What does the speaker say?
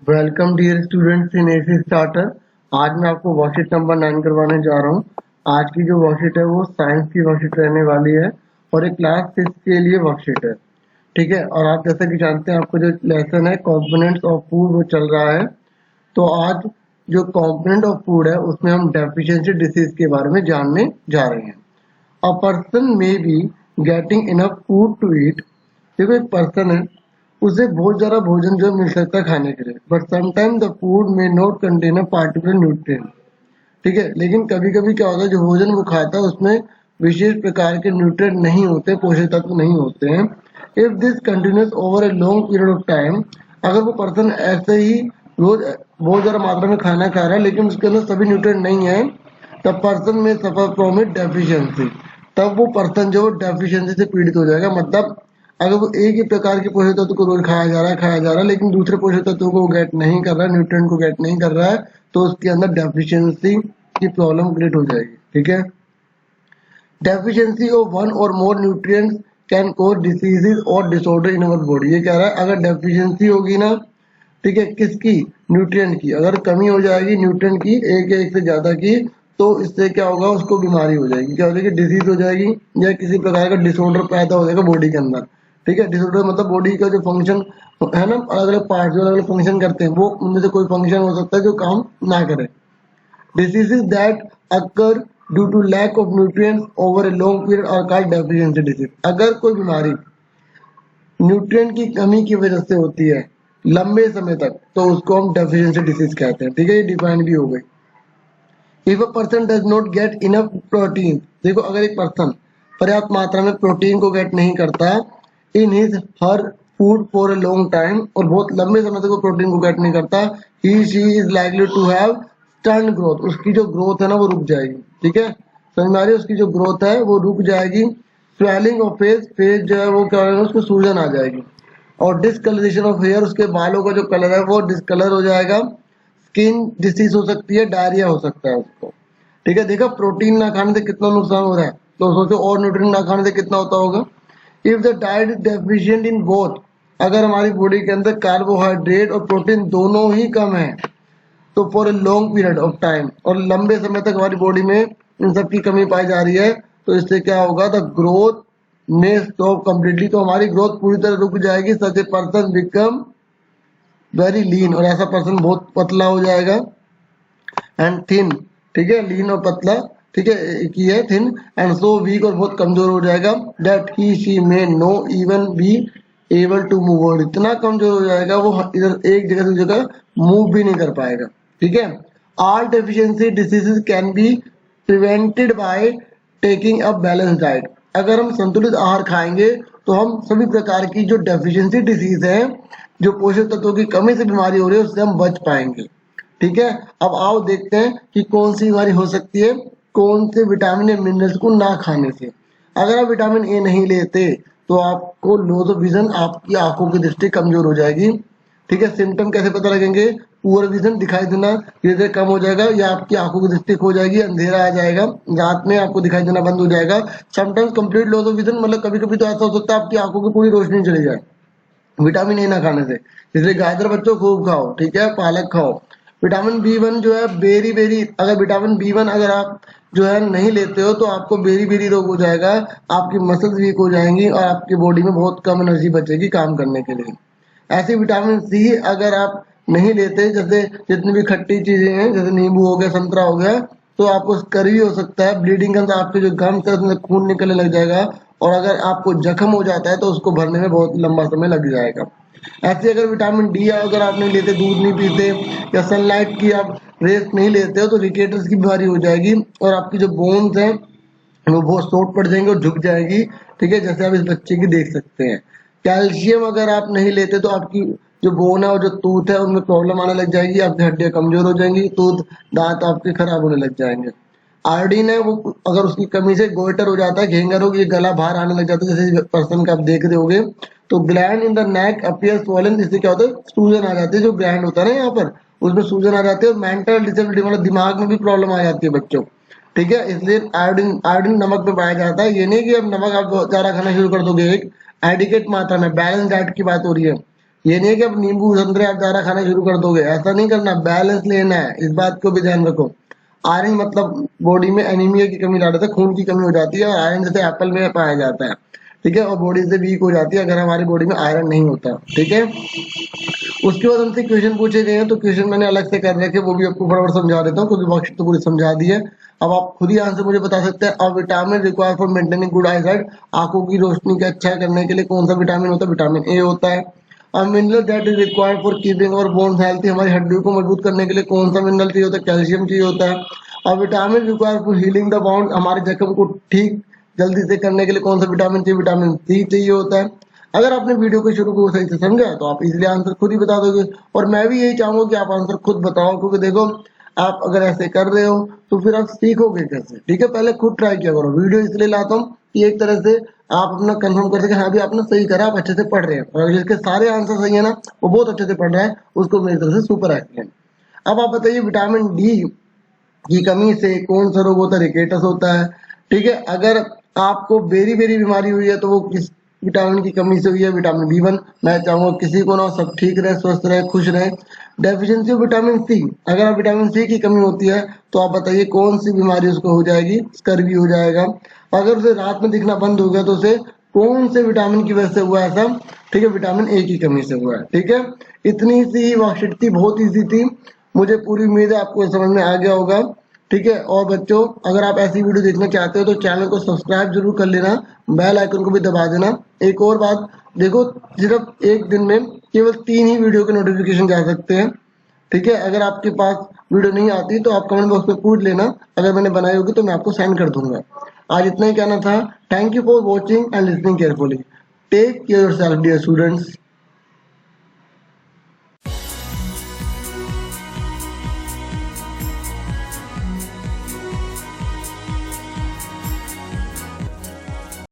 Welcome dear students in AC starter. आज मैं आपको वर्कशीट नंबर 9 करवाने जा रहा हूँ। आज की जो वर्कशीट है वो साइंस की वर्कशीट रहने वाली है और एक क्लास 6 के लिए वर्कशीट है। ठीक है, और आप जैसा कि जानते हैं आपको जो लेसन है कंपोनेंट्स ऑफ फूड वो चल रहा है। तो आज जो कंपोनेंट ऑफ फूड है उसमें हम डेफिशिएंसी डिसीज के बारे में जानने जा रहे हैं। A person may be getting enough food to eat. देखो, एक पर्सन है, उसे बहुत ज्यादा भोजन जो मिल सकता है खाने के लिए, बट समटाइम द फूड में not contain a particular nutrient. ठीक है, लेकिन कभी कभी क्या होता है, जो भोजन वो खाता है उसमें विशेष प्रकार के न्यूट्रिएंट नहीं होते, पोषक तत्व नहीं होते हैं। If this continuous over a long period of time, अगर वो पर्सन ऐसे ही रोज बहुत ज्यादा मात्रा में खाना खा रहा है लेकिन उसके अंदर सभी न्यूट्रिएंट नहीं है, तब पर्सन में सफर फ्रॉम इट डेफिशिएंसी। तब वो पर्सन जो डेफिशिएंसी से पीड़ित हो जाएगा। मतलब अगर वो एक ही प्रकार के पोषक तत्व को रोज खाया जा रहा है लेकिन दूसरे पोषक तत्वों को गेट नहीं कर रहा है, न्यूट्रिएंट को गेट नहीं कर रहा है, तो उसके अंदर डेफिशिएंसी की प्रॉब्लम क्रिएट हो जाएगी। ठीक है, डेफिशिएंसी ऑफ वन और मोर न्यूट्रिएंट्स कैन कॉज डिसीजेज और डिसऑर्डर इन अवर बॉडी। ये कह रहा है अगर डेफिशिएंसी होगी ना, ठीक है, किसकी, न्यूट्रिएंट की, अगर कमी हो जाएगी न्यूट्रिएंट की एक या एक से ज्यादा की, तो इससे क्या होगा, उसको बीमारी हो जाएगी, क्या हो जाएगी, डिजीज हो जाएगी या किसी प्रकार का डिसऑर्डर पैदा हो जाएगा बॉडी के अंदर। ठीक है, डिसऑर्डर मतलब बॉडी का जो फंक्शन है ना, अलग अलग पार्ट जो अलग अलग फंक्शन करते हैं, वो उनमें से कोई फंक्शन हो सकता है जो काम ना करे। Diseases that occur due to lack of nutrients over a long period are called deficiency disease। अगर कोई बीमारी न्यूट्रिएंट की कमी की वजह से होती है लंबे समय तक, तो उसको हम डेफिशिएंसी डिसीज कहते हैं। ठीक है, ये डिफाइन भी हो गई। If a person does not get enough protein, देखो अगर एक पर्सन पर्याप्त मात्रा में प्रोटीन को गेट नहीं करता in his her food for a long time, और बहुत लंबे समय तक वो प्रोटीन को गेट नहीं करता, he she is likely to have stunted growth. उसकी जो ग्रोथ है ना वो रुक जाएगी। ठीक है, समझ में आ रही है, उसकी जो ग्रोथ है वो रुक जाएगी। स्वेलिंग ऑफ फेस, फेस जो है वो क्या होगा, उसको सूजन आ जाएगी। और डिसकलरेशन ऑफ हेयर, उसके बालों का जो कलर है वो डिसकलर हो जाएगा। स्किन डिसीज हो सकती है, डायरिया हो सकता है उसको। ठीक है, देखा प्रोटीन ना खाने से कितना नुकसान हो रहा है, तो सोचो और न्यूट्रिएंट ना खाने से कितना होता होगा। If the diet is deficient in both, अगर हमारी बॉडी के अंदर कार्बोहाइड्रेट और प्रोटीन दोनों ही कम है, तो for a long period of time, और लंबे समय तक हमारी बॉडी में इन सब की कमी पाई जा रही है, तो इससे क्या होगा, द ग्रोथ में स्टॉप कंप्लीटली, तो हमारी ग्रोथ पूरी तरह रुक जाएगी। Such a person become very lean, और ऐसा पर्सन बहुत पतला हो जाएगा। एंड थिन, ठीक है, लीन और पतला, ठीक है, एक ही है थिन। एंड सो वीक, और बहुत कमजोर हो जाएगा। That he she may no even be able to move, और इतना कमजोर हो जाएगा वो इधर एक जगह से जगह मूव भी नहीं कर पाएगा। ठीक है, all deficiency diseases can be prevented by taking a balance diet. अगर हम संतुलित आहार खाएंगे तो हम सभी प्रकार की जो डेफिशिएंसी डिसीज है, जो पोषक तत्वों की कमी से बीमारी हो रही है, उससे हम बच पाएंगे। ठीक है, अब आओ देखते हैं कि कौन सी बीमारी हो सकती है कौन से विटामिन या मिनरल्स को ना खाने से। अगर आप विटामिन ए नहीं लेते तो आपको लॉस ऑफ विजन, आपकी आंखों की दृष्टि कमजोर हो जाएगी। ठीक है, सिम्टम कैसे पता लगेंगे, पुअर विजन, दिखाई देना धीरे धीरे कम हो जाएगा, या आपकी आंखों की दृष्टि खो जाएगी, अंधेरा आ जाएगा, रात में आपको दिखाई देना बंद हो जाएगा। Sometimes complete loss of vision, मतलब कभी कभी तो ऐसा हो सकता है आपकी आंखों की पूरी रोशनी चली जाए विटामिन ए ना खाने से। इसलिए गाजर बच्चों खूब खाओ, ठीक है, पालक खाओ। विटामिन बी वन जो है बेरी बेरी, अगर विटामिन बी वन अगर आप जो है नहीं लेते हो तो आपको बेरी बेरी रोग हो जाएगा, आपकी मसल्स वीक हो जाएंगी और आपकी बॉडी में बहुत कम एनर्जी बचेगी काम करने के लिए। ऐसे विटामिन सी अगर आप नहीं लेते, जैसे जितनी भी खट्टी चीजें हैं, जैसे नींबू हो गया, संतरा हो गया, तो आपको स्कर्वी हो सकता है, ब्लीडिंग के अंदर आपके जो गम्स है उसमें खून निकलने लग जाएगा, और अगर आपको जख्म हो जाता है तो उसको भरने में बहुत लंबा समय लग जाएगा। ऐसे अगर विटामिन डी अगर आप नहीं लेते, दूध नहीं पीते, या सनलाइट की आप रेस नहीं लेते हो, तो रिकेटर्स की बीमारी हो जाएगी और आपकी जो बोन्स हैं वो बहुत शॉर्ट पड़ जाएंगे और झुक जाएगी। ठीक है, जैसे आप इस बच्चे की देख सकते हैं। कैल्शियम अगर आप नहीं लेते तो आपकी जो बोन है और जो टूथ है उनमें प्रॉब्लम आने लग जाएगी, आपकी हड्डियां कमजोर हो जाएंगी, टूथ दांत आपके खराब होने लग जाएंगे। आयोडीन है वो अगर उसकी कमी से गोइटर हो जाता है, घेंगर हो, ये गला बाहर आने लग जाता है, जैसे पर्सन का आप देख रहे होगे। तो gland in the neck appear swollen, इससे क्या होता है, सूजन आ जाती है, जो ग्लैंड होता है ना यहाँ पर उसमें सूजन आ जाती है। और मेंटल डिसेबिलिटी मतलब दिमाग में भी प्रॉब्लम आ जाती है बच्चों। ठीक है, इसलिए आयोडीन आयोडीन नमक में पाया जाता है। ये नहीं कि अब नमक आप ज्यादा खाना शुरू कर दोगे, एक एडिकेट मात्रा में बैलेंस डाइट की बात हो रही है। ये नहीं है कि अब नींबू संतरे आप ज्यादा खाना शुरू कर दोगे, ऐसा नहीं करना, बैलेंस लेना है, इस बात को भी ध्यान रखो। आयरन मतलब बॉडी में एनीमिया की कमी ला देता है, खून की कमी हो जाती है, और आयरन जैसे एप्पल में पाया जाता है, ठीक है, और बॉडी से वीक हो जाती है अगर हमारी बॉडी में आयरन नहीं होता, ठीक है। उसके बाद हमसे क्वेश्चन पूछे गए हैं, तो क्वेश्चन मैंने अलग से कर रखे, वो भी आपको फटाफट समझा देता हूँ क्योंकि वर्कशीट तो पूरी समझा दी है। अब आप खुद ही आंसर मुझे बता सकते हैं। अब vitamin require for maintaining good eyesight, आंखों की रोशनी का अच्छा करने के लिए कौन सा विटामिन होता है? विटामिन ए होता है। अब mineral that is required for keeping और बोन्स हेल्थी, हमारी हड्डियों को मजबूत करने के लिए कौन सा मिनरल चाहिए होता है? कैल्शियम चाहिए होता है। अब vitamin require for healing the bound, हमारे जख्म को ठीक जल्दी से करने के लिए कौन सा विटामिन चाहिए? विटामिन सी चाहिए होता है। अगर आपने वीडियो को शुरू को सही से समझा तो आप इजीली आंसर खुद ही बता दोगे, और मैं भी यही चाहूंगा कि आप आंसर खुद बताओ, क्योंकि देखो आप अगर ऐसे कर रहे हो तो फिर आप सीखोगे कैसे, ठीक है। पहले खुद ट्राई किया करो, वीडियो इसलिए लाता हूँ कि एक तरह से आप अपना कंफर्म कर सके, हाँ भी आपने सही करा, आप अच्छे से पढ़ रहे हैं, और जिसके सारे आंसर सही है ना, वो बहुत अच्छे से पढ़ रहा है, उसको मेरी तरफ से सुपर एक्सीलेंट। अब आप बताइए विटामिन डी की कमी से कौन सा रोग होता है? रिकेटस होता है, ठीक है। अगर आपको बेरी बेरी बीमारी हुई है तो वो किस विटामिन की कमी से हुई है? Vitamin B 1। मैं चाहूंगा किसी को ना सब ठीक रहे, स्वस्थ रहे, खुश रहे। डेफिशिएंसी ऑफ विटामिन सी, अगर आप विटामिन सी की कमी होती है तो आप बताइए कौन सी बीमारी उसको हो जाएगी? स्कर्वी हो जाएगा। अगर उसे रात में दिखना बंद हो गया तो उसे कौन से विटामिन की वजह से हुआ ऐसा? ठीक है, विटामिन ए की कमी से हुआ है, ठीक है। इतनी सी वर्कशीट थी, बहुत ईजी थी, मुझे पूरी उम्मीद है आपको समझ में आ गया होगा, ठीक है। और बच्चों अगर आप ऐसी वीडियो देखना चाहते हो तो चैनल को सब्सक्राइब जरूर कर लेना, बेल आइकन को भी दबा देना। एक और बात, देखो सिर्फ एक दिन में केवल 3 ही वीडियो के नोटिफिकेशन जा सकते हैं, ठीक है। अगर आपके पास वीडियो नहीं आती तो आप कमेंट बॉक्स में पूछ लेना, अगर मैंने बनाई होगी तो मैं आपको सेंड कर दूंगा। आज इतना ही कहना था। Thank you for watching and listening carefully. Take care yourself dear students.